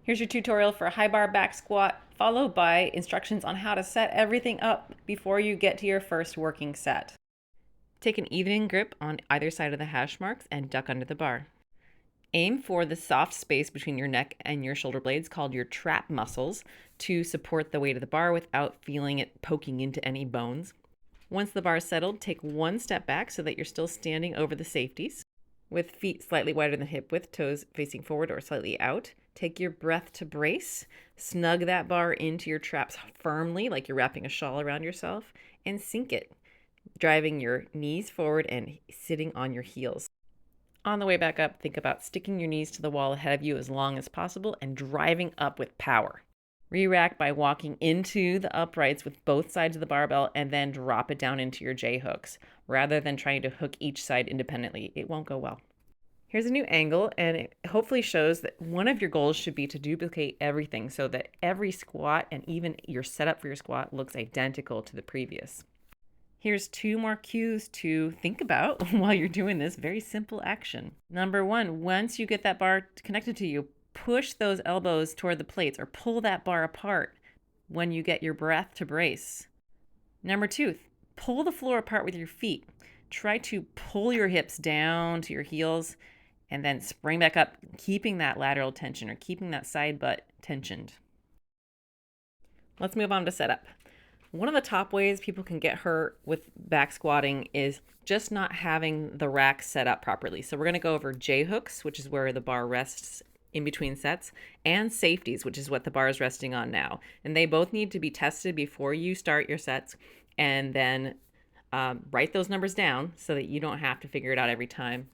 Here's your tutorial for a high bar back squat, followed by instructions on how to set everything up before you get to your first working set. Take an even grip on either side of the hash marks and duck under the bar. Aim for the soft space between your neck and your shoulder blades, called your trap muscles, to support the weight of the bar without feeling it poking into any bones. Once the bar is settled, take one step back so that you're still standing over the safeties. With feet slightly wider than hip width, toes facing forward or slightly out, take your breath to brace. Snug that bar into your traps firmly, like you're wrapping a shawl around yourself, and sink it, driving your knees forward and sitting on your heels. On the way back up, think about sticking your knees to the wall ahead of you as long as possible and driving up with power. Re-rack by walking into the uprights with both sides of the barbell and then drop it down into your J hooks, rather than trying to hook each side independently. It won't go well. Here's a new angle, and it hopefully shows that one of your goals should be to duplicate everything so that every squat and even your setup for your squat looks identical to the previous. Here's two more cues to think about while you're doing this very simple action. Number one, once you get that bar connected to you, push those elbows toward the plates or pull that bar apart when you get your breath to brace. Number two, pull the floor apart with your feet. Try to pull your hips down to your heels and then spring back up, keeping that lateral tension or keeping that side butt tensioned. Let's move on to setup. One of the top ways people can get hurt with back squatting is just not having the rack set up properly. So we're going to go over J hooks, which is where the bar rests in between sets, and safeties, which is what the bar is resting on now. And they both need to be tested before you start your sets, and then write those numbers down so that you don't have to figure it out every time.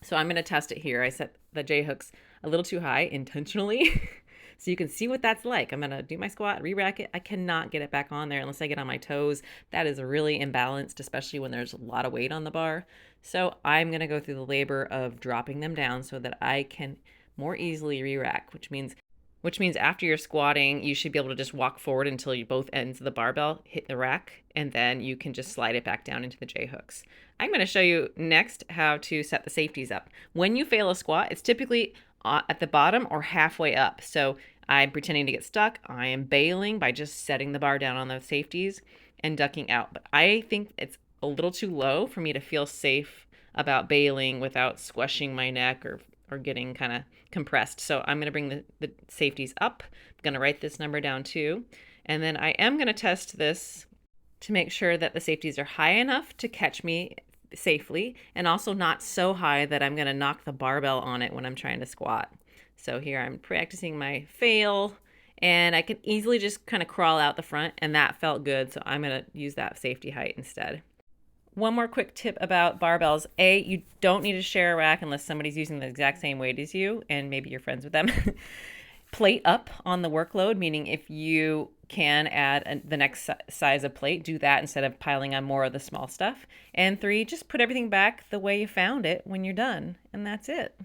So I'm going to test it here. I set the J hooks a little too high intentionally. So you can see what that's like. I'm going to do my squat, re-rack it. I cannot get it back on there unless I get on my toes. That is really imbalanced, especially when there's a lot of weight on the bar. So I'm going to go through the labor of dropping them down so that I can more easily re-rack, which means after you're squatting, you should be able to just walk forward until you both ends of the barbell hit the rack, and then you can just slide it back down into the J hooks. I'm going to show you next how to set the safeties up. When you fail a squat, it's typically at the bottom or halfway up. So I'm pretending to get stuck. I am bailing by just setting the bar down on those safeties and ducking out. But I think it's a little too low for me to feel safe about bailing without squishing my neck or getting kind of compressed. So I'm going to bring the safeties up. I'm going to write this number down too. And then I am going to test this to make sure that the safeties are high enough to catch me safely and also not so high that I'm going to knock the barbell on it when I'm trying to squat. So here I'm practicing my fail, and I can easily just kind of crawl out the front, and that felt good. So I'm going to use that safety height instead. One more quick tip about barbells. A, you don't need to share a rack unless somebody's using the exact same weight as you and maybe you're friends with them. Plate up on the workload, meaning if you can add the next size of plate, do that instead of piling on more of the small stuff. And three, just put everything back the way you found it when you're done. And that's it.